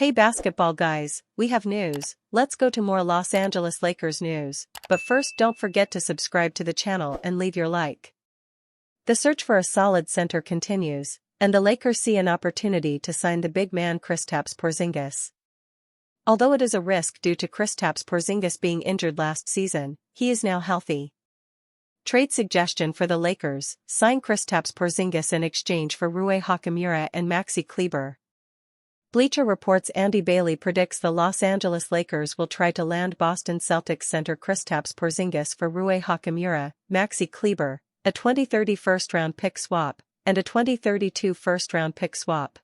Hey basketball guys, we have news. Let's go to more Los Angeles Lakers news, but first don't forget to subscribe to the channel and leave your like. The search for a solid center continues, and the Lakers see an opportunity to sign the big man Kristaps Porzingis. Although it is a risk due to Kristaps Porzingis being injured last season, he is now healthy. Trade suggestion for the Lakers: sign Kristaps Porzingis in exchange for Rui Hachimura and Maxi Kleber. Bleacher Report's Andy Bailey predicts the Los Angeles Lakers will try to land Boston Celtics center Kristaps Porzingis for Rui Hachimura, Maxi Kleber, a 2030 first-round pick swap, and a 2032 first-round pick swap.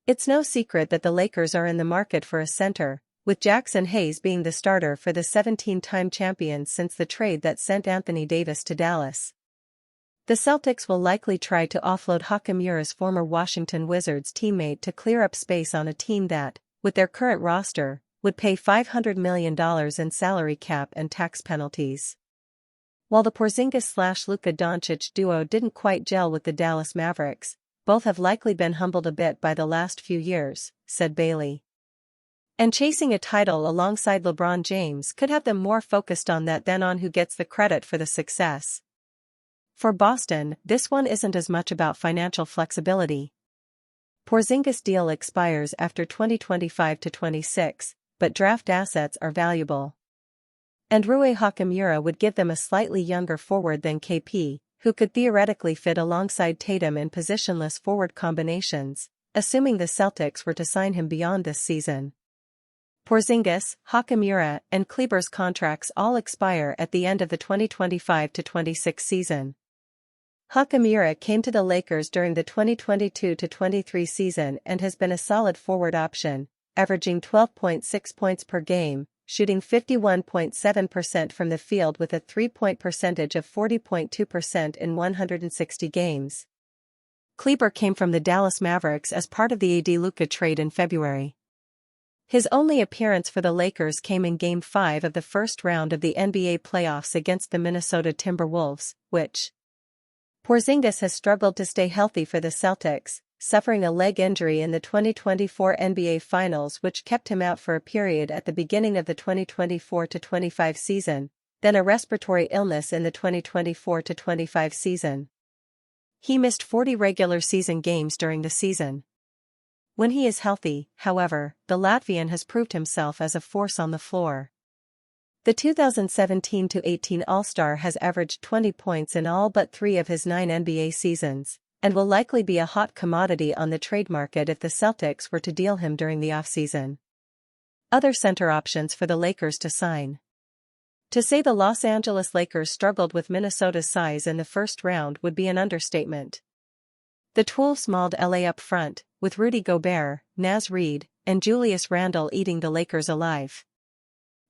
It's no secret that the Lakers are in the market for a center, with Jackson Hayes being the starter for the 17-time champions since the trade that sent Anthony Davis to Dallas. The Celtics will likely try to offload Hachimura's former Washington Wizards teammate to clear up space on a team that, with their current roster, would pay $500 million in salary cap and tax penalties. While the Porzingis/Luka Doncic duo didn't quite gel with the Dallas Mavericks, both have likely been humbled a bit by the last few years, said Bailey. And chasing a title alongside LeBron James could have them more focused on that than on who gets the credit for the success. For Boston, this one isn't as much about financial flexibility. Porzingis' deal expires after 2025-26, but draft assets are valuable. And Rui Hachimura would give them a slightly younger forward than KP, who could theoretically fit alongside Tatum in positionless forward combinations, assuming the Celtics were to sign him beyond this season. Porzingis, Hachimura, and Kleber's contracts all expire at the end of the 2025-26 season. Hachimura came to the Lakers during the 2022-23 season and has been a solid forward option, averaging 12.6 points per game, shooting 51.7% from the field with a three-point percentage of 40.2% in 160 games. Kleber came from the Dallas Mavericks as part of the Luka trade in February. His only appearance for the Lakers came in Game 5 of the first round of the NBA playoffs against the Minnesota Timberwolves, which Porzingis has struggled to stay healthy for the Celtics, suffering a leg injury in the 2024 NBA Finals which kept him out for a period at the beginning of the 2024-25 season, then a respiratory illness in the 2024-25 season. He missed 40 regular season games during the season. When he is healthy, however, the Latvian has proved himself as a force on the floor. The 2017-18 All-Star has averaged 20 points in all but 3 of his 9 NBA seasons, and will likely be a hot commodity on the trade market if the Celtics were to deal him during the offseason. Other center options for the Lakers to sign. To say the Los Angeles Lakers struggled with Minnesota's size in the first round would be an understatement. The 12 mauled LA up front, with Rudy Gobert, Naz Reid, and Julius Randle eating the Lakers alive.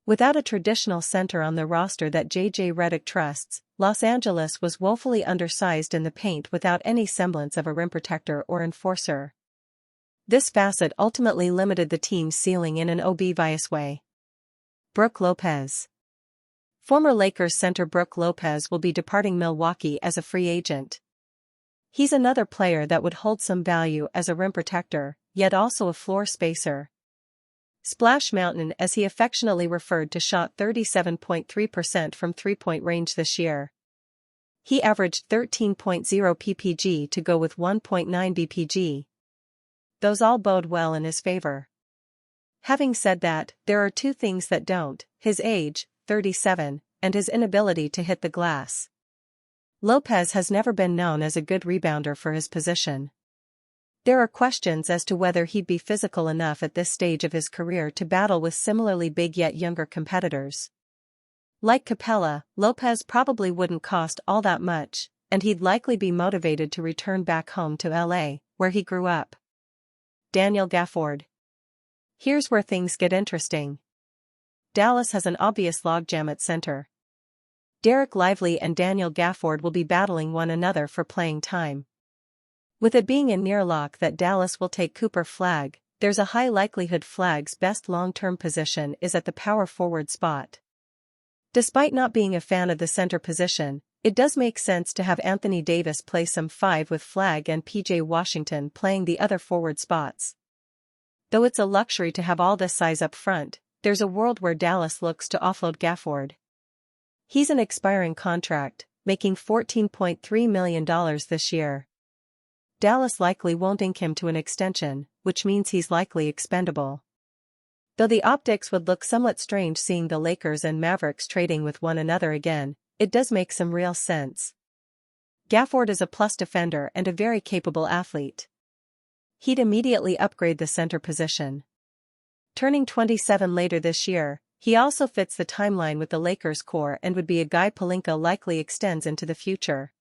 Without a traditional center on the roster that J.J. Redick trusts, Los Angeles was woefully undersized in the paint without any semblance of a rim protector or enforcer. This facet ultimately limited the team's ceiling in an obvious way. Brook Lopez. Former Lakers center Brook Lopez will be departing Milwaukee as a free agent. He's another player that would hold some value as a rim protector, yet also a floor spacer. Splash Mountain, as he affectionately referred to, shot 37.3% from three-point range this year. He averaged 13.0 ppg to go with 1.9 bpg. Those all bode well in his favor. Having said that, there are two things that don't: his age, 37, and his inability to hit the glass. Lopez has never been known as a good rebounder for his position. There are questions as to whether he'd be physical enough at this stage of his career to battle with similarly big yet younger competitors. Like Capella, Lopez probably wouldn't cost all that much, and he'd likely be motivated to return back home to LA, where he grew up. Daniel Gafford. Here's where things get interesting. Dallas has an obvious logjam at center. Derek Lively and Daniel Gafford will be battling one another for playing time. With it being a near lock that Dallas will take Cooper Flagg, there's a high likelihood Flagg's best long-term position is at the power forward spot. Despite not being a fan of the center position, it does make sense to have Anthony Davis play some 5 with Flagg and PJ Washington playing the other forward spots. Though it's a luxury to have all this size up front, there's a world where Dallas looks to offload Gafford. He's an expiring contract, making $14.3 million this year. Dallas likely won't ink him to an extension, which means he's likely expendable. Though the optics would look somewhat strange seeing the Lakers and Mavericks trading with one another again, it does make some real sense. Gafford is a plus defender and a very capable athlete. He'd immediately upgrade the center position. Turning 27 later this year, he also fits the timeline with the Lakers core and would be a guy Pelinka likely extends into the future.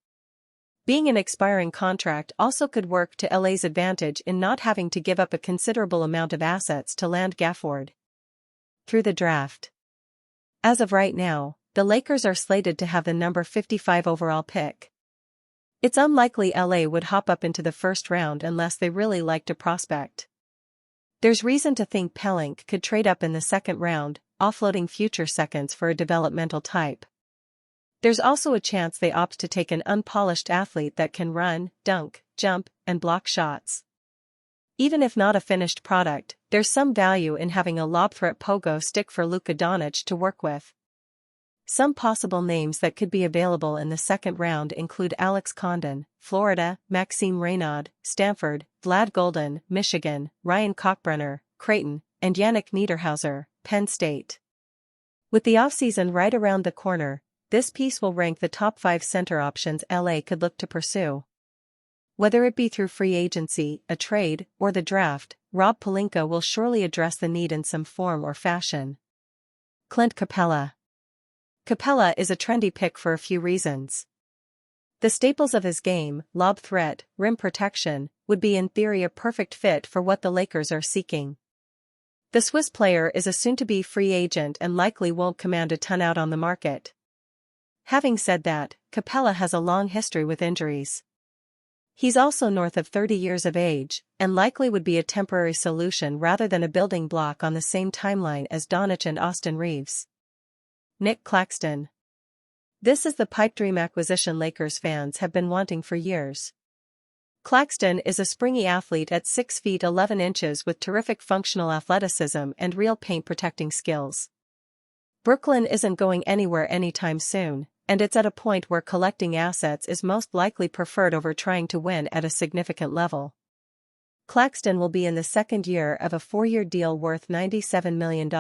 Being an expiring contract also could work to LA's advantage in not having to give up a considerable amount of assets to land Gafford. Through the draft. As of right now, the Lakers are slated to have the number 55 overall pick. It's unlikely LA would hop up into the first round unless they really liked a prospect. There's reason to think Pelinka could trade up in the second round, offloading future seconds for a developmental type. There's also a chance they opt to take an unpolished athlete that can run, dunk, jump, and block shots. Even if not a finished product, there's some value in having a lob threat pogo stick for Luka Doncic to work with. Some possible names that could be available in the second round include Alex Condon, Florida, Maxime Reynaud, Stanford, Vlad Golden, Michigan, Ryan Kalkbrenner, Creighton, and Yannick Niederhauser, Penn State. With the offseason right around the corner, this piece will rank the top 5 center options LA could look to pursue. Whether it be through free agency, a trade, or the draft, Rob Pelinka will surely address the need in some form or fashion. Clint Capella. Capella is a trendy pick for a few reasons. The staples of his game, lob threat, rim protection, would be in theory a perfect fit for what the Lakers are seeking. The Swiss player is a soon-to-be free agent and likely won't command a ton out on the market. Having said that, Capella has a long history with injuries. He's also north of 30 years of age, and likely would be a temporary solution rather than a building block on the same timeline as Doncic and Austin Reeves. Nick Claxton. This is the pipe dream acquisition Lakers fans have been wanting for years. Claxton is a springy athlete at 6 feet 11 inches with terrific functional athleticism and real paint protecting skills. Brooklyn isn't going anywhere anytime soon, and it's at a point where collecting assets is most likely preferred over trying to win at a significant level. Claxton will be in the second year of a 4-year deal worth $97 million.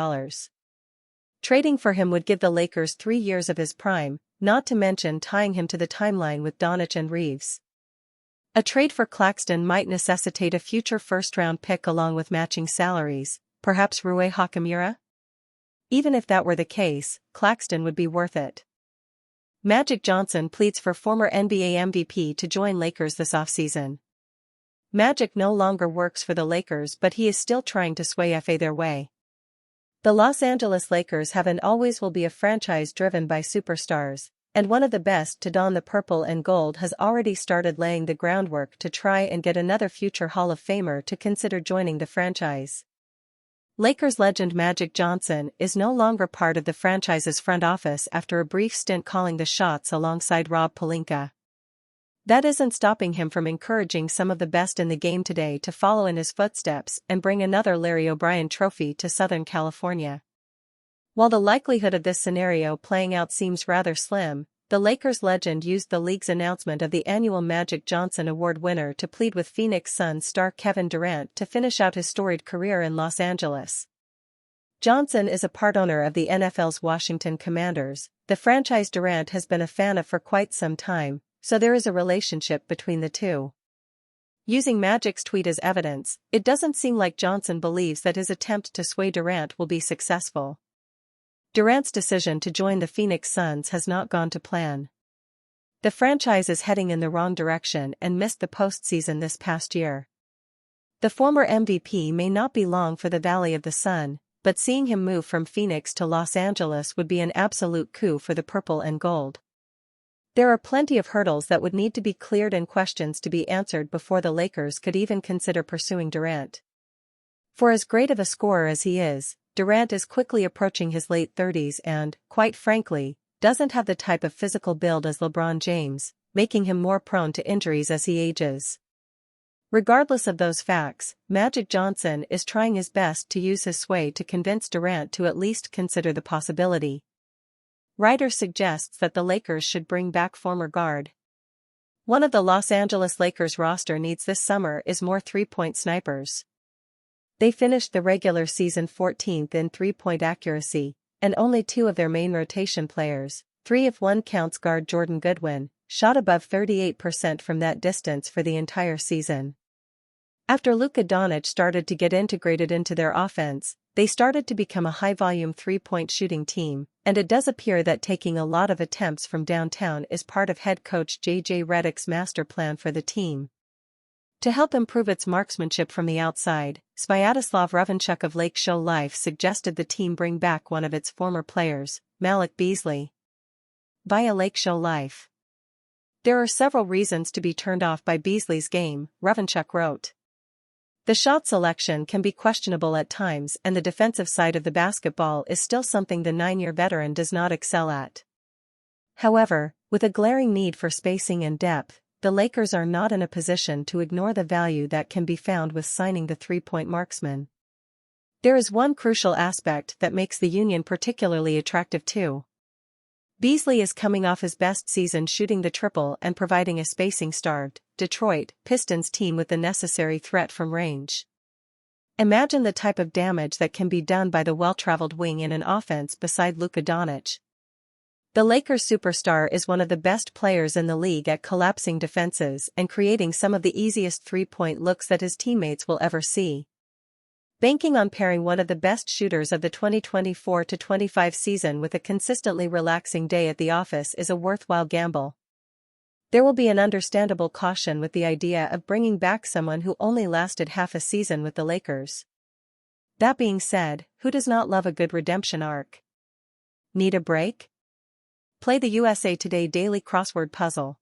Trading for him would give the Lakers 3 years of his prime, not to mention tying him to the timeline with Doncic and Reeves. A trade for Claxton might necessitate a future first-round pick along with matching salaries, perhaps Rui Hachimura? Even if that were the case, Claxton would be worth it. Magic Johnson pleads for former NBA MVP to join Lakers this offseason. Magic no longer works for the Lakers, but he is still trying to sway FA their way. The Los Angeles Lakers have and always will be a franchise driven by superstars, and one of the best to don the purple and gold has already started laying the groundwork to try and get another future Hall of Famer to consider joining the franchise. Lakers legend Magic Johnson is no longer part of the franchise's front office after a brief stint calling the shots alongside Rob Pelinka. That isn't stopping him from encouraging some of the best in the game today to follow in his footsteps and bring another Larry O'Brien trophy to Southern California. While the likelihood of this scenario playing out seems rather slim, the Lakers legend used the league's announcement of the annual Magic Johnson Award winner to plead with Phoenix Suns star Kevin Durant to finish out his storied career in Los Angeles. Johnson is a part owner of the NFL's Washington Commanders, the franchise Durant has been a fan of for quite some time, so there is a relationship between the two. Using Magic's tweet as evidence, it doesn't seem like Johnson believes that his attempt to sway Durant will be successful. Durant's decision to join the Phoenix Suns has not gone to plan. The franchise is heading in the wrong direction and missed the postseason this past year. The former MVP may not be long for the Valley of the Sun, but seeing him move from Phoenix to Los Angeles would be an absolute coup for the purple and gold. There are plenty of hurdles that would need to be cleared and questions to be answered before the Lakers could even consider pursuing Durant. For as great of a scorer as he is, Durant is quickly approaching his late 30s and, quite frankly, doesn't have the type of physical build as LeBron James, making him more prone to injuries as he ages. Regardless of those facts, Magic Johnson is trying his best to use his sway to convince Durant to at least consider the possibility. Writer suggests that the Lakers should bring back former guard. One of the Los Angeles Lakers roster needs this summer is more three-point snipers. They finished the regular season 14th in three-point accuracy, and only two of their main rotation players, three if one counts guard Jordan Goodwin, shot above 38% from that distance for the entire season. After Luka Doncic started to get integrated into their offense, they started to become a high-volume three-point shooting team, and it does appear that taking a lot of attempts from downtown is part of head coach J.J. Redick's master plan for the team. To help improve its marksmanship from the outside, Sviatoslav Ravanchuk of Lake Show Life suggested the team bring back one of its former players, Malik Beasley. Via Lake Show Life. There are several reasons to be turned off by Beasley's game, Ravanchuk wrote. The shot selection can be questionable at times, and the defensive side of the basketball is still something the 9-year veteran does not excel at. However, with a glaring need for spacing and depth, the Lakers are not in a position to ignore the value that can be found with signing the three-point marksman. There is one crucial aspect that makes the union particularly attractive too. Beasley is coming off his best season shooting the triple and providing a spacing-starved Detroit Pistons team with the necessary threat from range. Imagine the type of damage that can be done by the well-traveled wing in an offense beside Luka Doncic. The Lakers superstar is one of the best players in the league at collapsing defenses and creating some of the easiest three-point looks that his teammates will ever see. Banking on pairing one of the best shooters of the 2024-25 season with a consistently relaxing day at the office is a worthwhile gamble. There will be an understandable caution with the idea of bringing back someone who only lasted half a season with the Lakers. That being said, who does not love a good redemption arc? Need a break? Play the USA Today Daily Crossword Puzzle.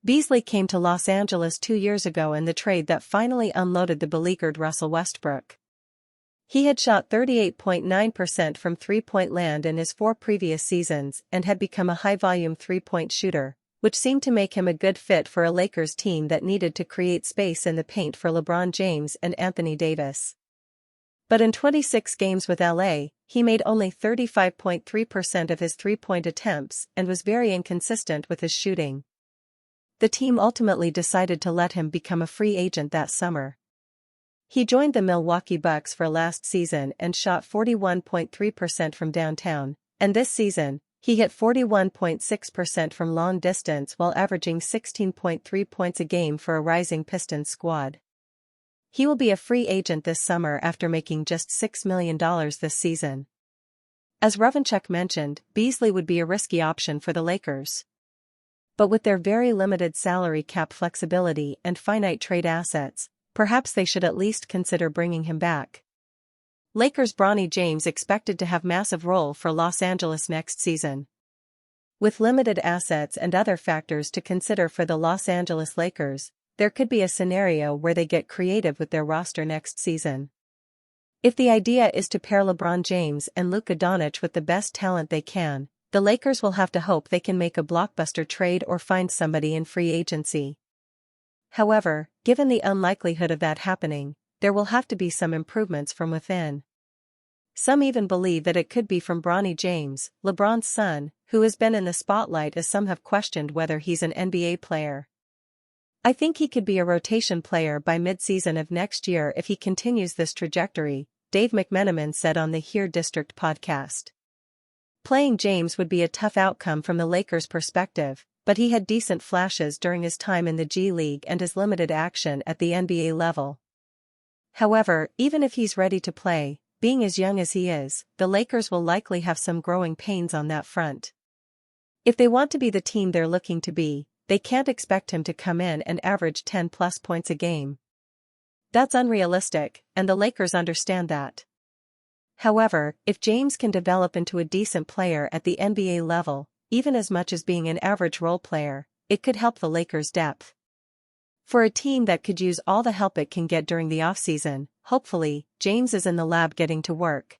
Beasley came to Los Angeles 2 years ago in the trade that finally unloaded the beleaguered Russell Westbrook. He had shot 38.9% from three-point land in his 4 previous seasons and had become a high-volume three-point shooter, which seemed to make him a good fit for a Lakers team that needed to create space in the paint for LeBron James and Anthony Davis. But in 26 games with LA, he made only 35.3% of his three-point attempts and was very inconsistent with his shooting. The team ultimately decided to let him become a free agent that summer. He joined the Milwaukee Bucks for last season and shot 41.3% from downtown, and this season, he hit 41.6% from long distance while averaging 16.3 points a game for a rising Pistons squad. He will be a free agent this summer after making just $6 million this season. As Ravanchuk mentioned, Beasley would be a risky option for the Lakers. But with their very limited salary cap flexibility and finite trade assets, perhaps they should at least consider bringing him back. Lakers' Bronny James expected to have massive role for Los Angeles next season. With limited assets and other factors to consider for the Los Angeles Lakers, there could be a scenario where they get creative with their roster next season. If the idea is to pair LeBron James and Luka Doncic with the best talent they can, the Lakers will have to hope they can make a blockbuster trade or find somebody in free agency. However, given the unlikelihood of that happening, there will have to be some improvements from within. Some even believe that it could be from Bronny James, LeBron's son, who has been in the spotlight as some have questioned whether he's an NBA player. I think he could be a rotation player by mid-season of next year if he continues this trajectory, Dave McMenamin said on the Here District podcast. Playing James would be a tough outcome from the Lakers' perspective, but he had decent flashes during his time in the G League and his limited action at the NBA level. However, even if he's ready to play, being as young as he is, the Lakers will likely have some growing pains on that front. If they want to be the team they're looking to be, they can't expect him to come in and average 10+ points a game. That's unrealistic, and the Lakers understand that. However, if James can develop into a decent player at the NBA level, even as much as being an average role player, it could help the Lakers' depth. For a team that could use all the help it can get during the offseason, hopefully, James is in the lab getting to work.